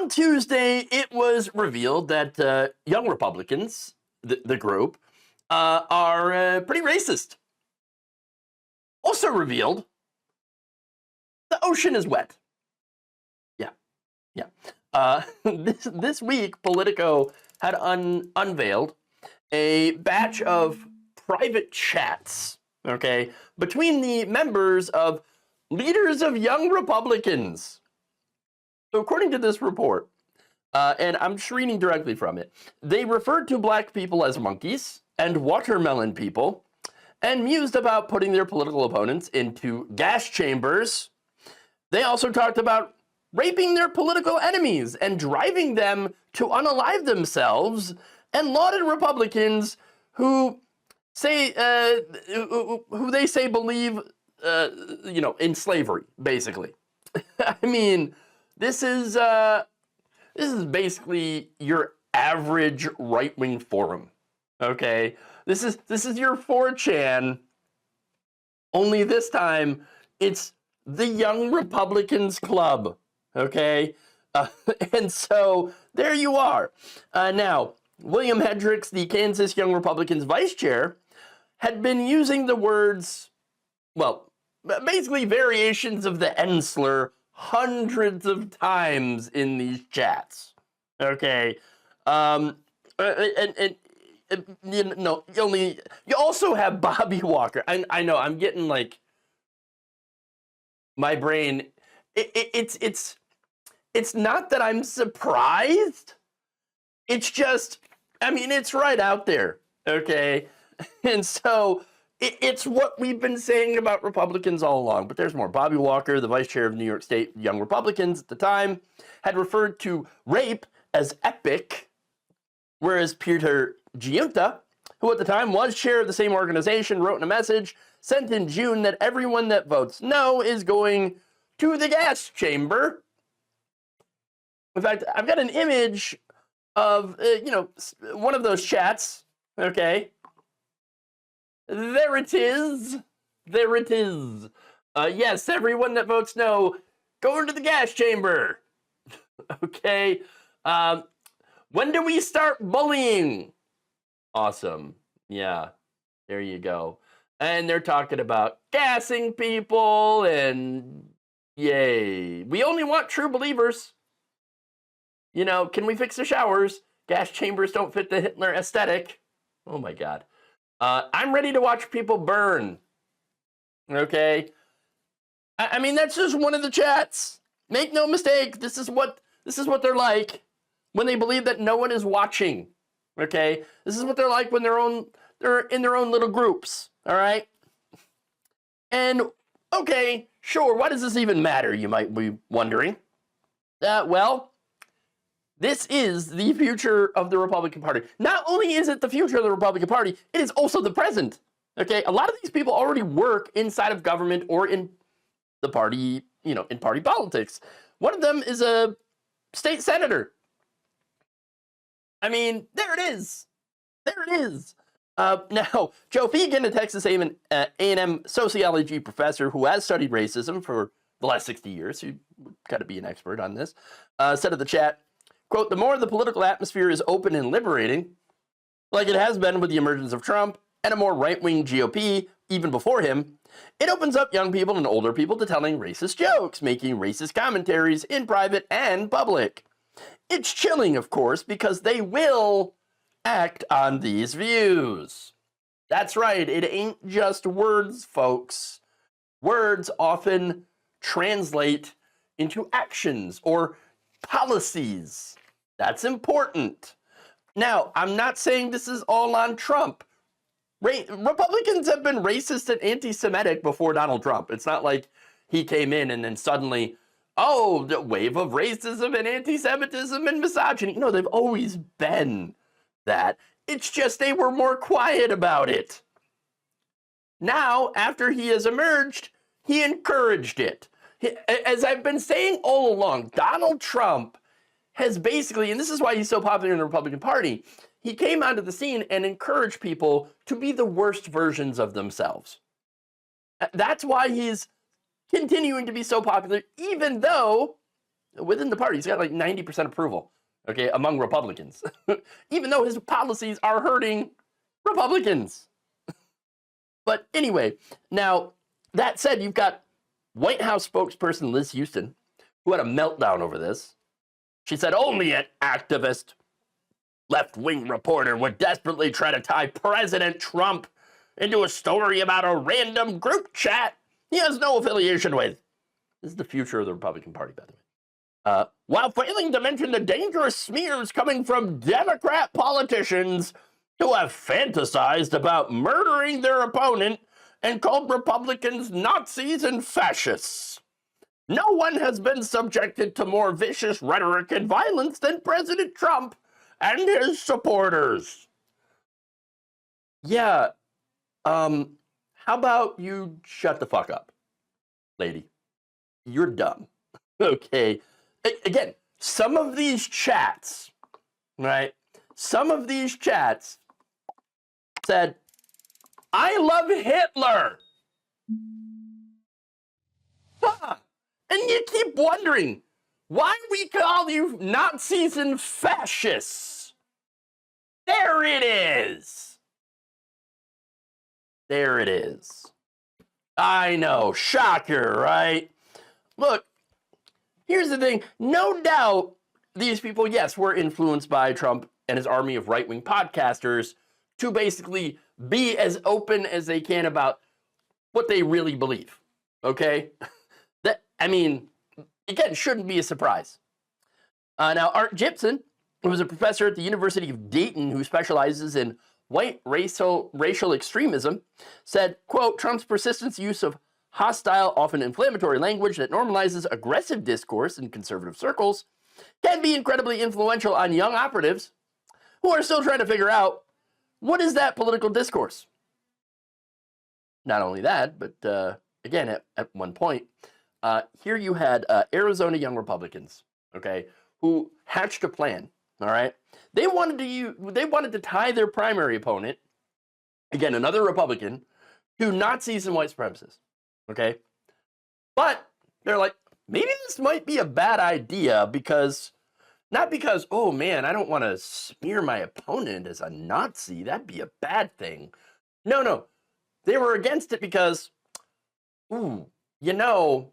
on Tuesday, it was revealed that Young Republicans, the group, are pretty racist. Also revealed, the ocean is wet. Yeah. This week, Politico had unveiled a batch of private chats, okay, between the members of leaders of Young Republicans. So according to this report, and I'm just reading directly from it, they referred to black people as monkeys and watermelon people, and mused about putting their political opponents into gas chambers. They also talked about raping their political enemies and driving them to unalive themselves, and lauded Republicans who say who they say believe in slavery, basically. I mean, this is basically your average right-wing forum. Okay, this is your 4chan. Only this time it's the Young Republicans Club. Okay, and so there you are. Now, William Hendricks, the Kansas Young Republicans vice chair, had been using the words, well, basically variations of the N slur hundreds of times in these chats. Okay, you also have Bobby Walker. I know I'm getting like my brain. It's not that I'm surprised. It's just, I mean, it's right out there, okay? And so it's what we've been saying about Republicans all along, but there's more. Bobby Walker, the vice chair of New York State Young Republicans at the time, had referred to rape as epic, whereas Peter Giunta, who at the time was chair of the same organization, wrote in a message sent in June that everyone that votes no is going to the gas chamber. In fact, I've got an image of, one of those chats, okay? There it is. There it is. Yes, everyone that votes no, going to the gas chamber. Okay. When do we start bullying? Awesome. Yeah, there you go. And they're talking about gassing people and yay. We only want true believers. You know, can we fix the showers? Gas chambers don't fit the Hitler aesthetic. Oh my God. I'm ready to watch people burn. Okay. I mean, that's just one of the chats. Make no mistake. This is what they're like when they believe that no one is watching. Okay. This is what they're like when they're in their own little groups. All right. And okay, sure. Why does this even matter? You might be wondering. Well, this is the future of the Republican Party. Not only is it the future of the Republican Party, it is also the present. Okay, a lot of these people already work inside of government or in the party, in party politics. One of them is a state senator. I mean, there it is. There it is. Now, Joe Fegan, a Texas A&M sociology professor who has studied racism for the last 60 years, you've got to be an expert on this, said of the chat, quote, the more the political atmosphere is open and liberating, like it has been with the emergence of Trump and a more right-wing GOP, even before him, it opens up young people and older people to telling racist jokes, making racist commentaries in private and public. It's chilling, of course, because they will act on these views. That's right, it ain't just words, folks. Words often translate into actions or policies. That's important. Now, I'm not saying this is all on Trump. Republicans have been racist and anti-Semitic before Donald Trump. It's not like he came in and then suddenly, oh, the wave of racism and anti-Semitism and misogyny. No, they've always been that. It's just they were more quiet about it. Now, after he has emerged, he encouraged it. As I've been saying all along, Donald Trump has basically, and this is why he's so popular in the Republican Party, he came onto the scene and encouraged people to be the worst versions of themselves. That's why he's continuing to be so popular, even though within the party. He's got like 90% approval, okay, among Republicans, even though his policies are hurting Republicans. But anyway, now that said, you've got White House spokesperson Liz Houston, who had a meltdown over this. She said only an activist left-wing reporter would desperately try to tie President Trump into a story about a random group chat he has no affiliation with. This is the future of the Republican Party, by the way. While failing to mention the dangerous smears coming from Democrat politicians who have fantasized about murdering their opponent and called Republicans Nazis and fascists. No one has been subjected to more vicious rhetoric and violence than President Trump and his supporters. Yeah, how about you shut the fuck up, lady? You're dumb. Okay. Again, some of these chats, right? Some of these chats said, I love Hitler. Huh. And you keep wondering, why we call you Nazis and fascists? There it is. There it is. I know, shocker, right? Look, here's the thing. No doubt these people, yes, were influenced by Trump and his army of right-wing podcasters to basically be as open as they can about what they really believe, okay? That, I mean, again, shouldn't be a surprise. Now, Art Gibson, who was a professor at the University of Dayton who specializes in white racial extremism, said, quote, Trump's persistent use of hostile, often inflammatory language that normalizes aggressive discourse in conservative circles can be incredibly influential on young operatives who are still trying to figure out what is that political discourse. Not only that, but again, at one point, here you had Arizona young Republicans, okay, who hatched a plan. All right, they wanted to tie their primary opponent, again another Republican, to Nazis and white supremacists. Okay, but they're like, maybe this might be a bad idea because, not because, oh man, I don't want to smear my opponent as a Nazi. That'd be a bad thing. No, they were against it because, ooh, you know,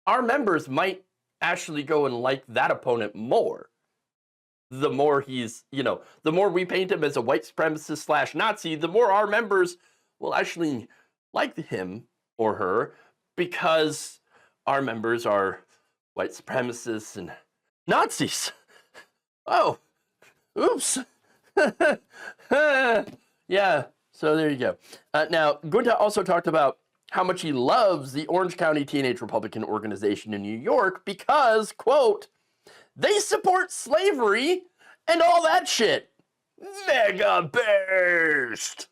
our members might actually go and like that opponent more. The more he's, the more we paint him as a white supremacist / Nazi, the more our members will actually like him or her because our members are white supremacists and Nazis. Oh, oops. Yeah, so there you go. Now, Gunta also talked about how much he loves the Orange County Teenage Republican Organization in New York because, quote, they support slavery and all that shit. Mega based.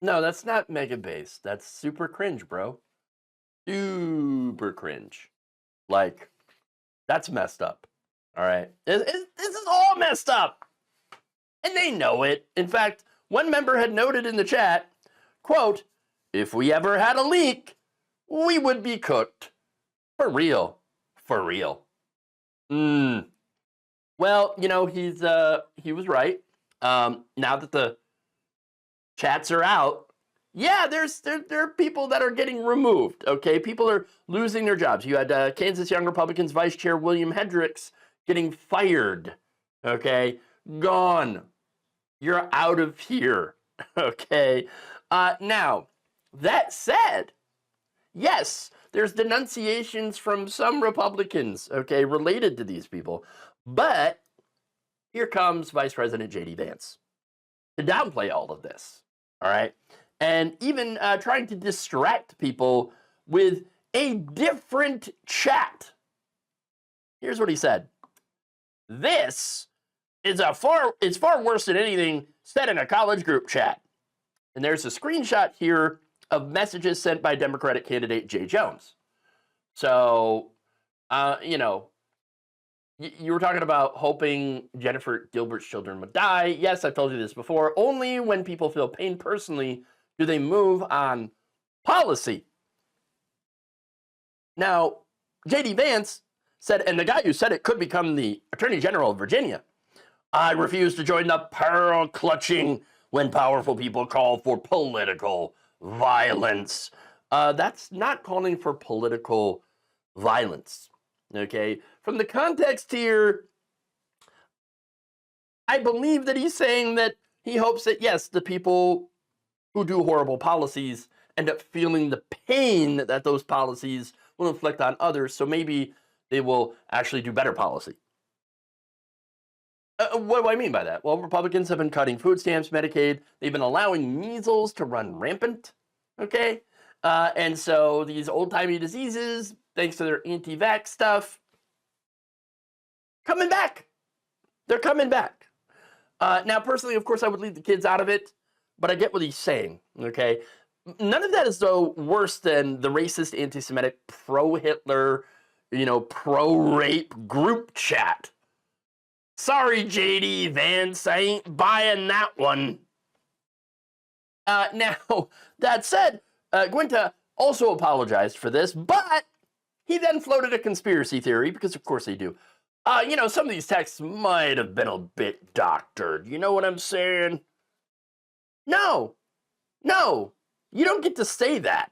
No, that's not mega based. That's super cringe, bro. Super cringe. Like, that's messed up. All right. This is all messed up. And they know it. In fact, one member had noted in the chat, quote, if we ever had a leak, we would be cooked. For real. For real. Well, he was right. Now that the chats are out, yeah, there are people that are getting removed, okay? People are losing their jobs. You had Kansas Young Republicans Vice Chair William Hendricks getting fired, okay? Gone. You're out of here, okay? Now, that said, yes, there's denunciations from some Republicans, okay, related to these people. But here comes Vice President J.D. Vance to downplay all of this, all right? And even trying to distract people with a different chat. Here's what he said. This is far worse than anything said in a college group chat. And there's a screenshot here of messages sent by Democratic candidate Jay Jones. So, you were talking about hoping Jennifer Gilbert's children would die. Yes, I've told you this before. Only when people feel pain personally do they move on policy. Now, J.D. Vance said, and the guy who said it could become the Attorney General of Virginia, I refuse to join the pearl clutching when powerful people call for political violence. That's not calling for political violence, okay? From the context here, I believe that he's saying that he hopes that, yes, the people who do horrible policies end up feeling the pain that those policies will inflict on others, so maybe they will actually do better policy. What do I mean by that? Well, Republicans have been cutting food stamps, Medicaid. They've been allowing measles to run rampant, okay? And so these old-timey diseases, thanks to their anti-vax stuff, coming back. They're coming back. Now, personally, of course, I would leave the kids out of it, but I get what he's saying, okay? None of that is, though, worse than the racist, anti-Semitic, pro-Hitler, pro-rape group chat. Sorry, J.D. Vance, I ain't buying that one. Now, that said, Gwynta also apologized for this, but he then floated a conspiracy theory, because of course they do. Some of these texts might have been a bit doctored. You know what I'm saying? No, you don't get to say that.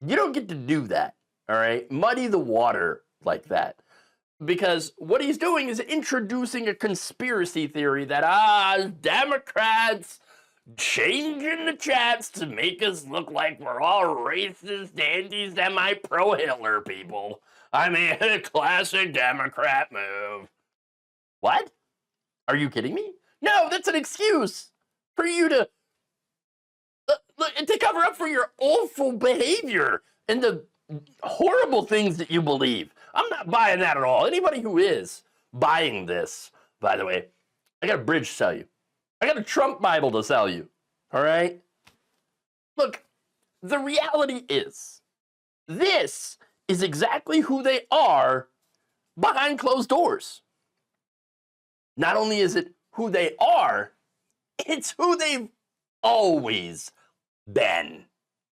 You don't get to do that, all right? Muddy the water like that. Because what he's doing is introducing a conspiracy theory that, Democrats changing the chats to make us look like we're all racist, anti-Semi, pro-Hitler people. I mean, a classic Democrat move. What? Are you kidding me? No, that's an excuse for you to cover up for your awful behavior and the horrible things that you believe. I'm not buying that at all. Anybody who is buying this, by the way, I got a bridge to sell you. I got a Trump Bible to sell you. All right? Look, the reality is, this is exactly who they are behind closed doors. Not only is it who they are, it's who they've always been.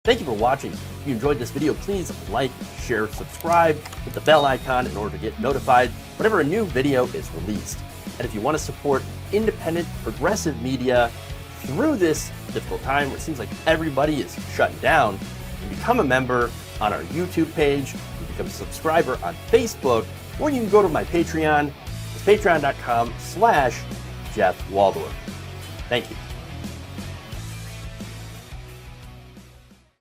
Thank you for watching. If you enjoyed this video, please like, share, subscribe, hit the bell icon in order to get notified whenever a new video is released. And if you want to support independent, progressive media through this difficult time where it seems like everybody is shutting down, you can become a member on our YouTube page, you can become a subscriber on Facebook, or you can go to my Patreon. It's patreon.com/Jeff Waldorf. Thank you.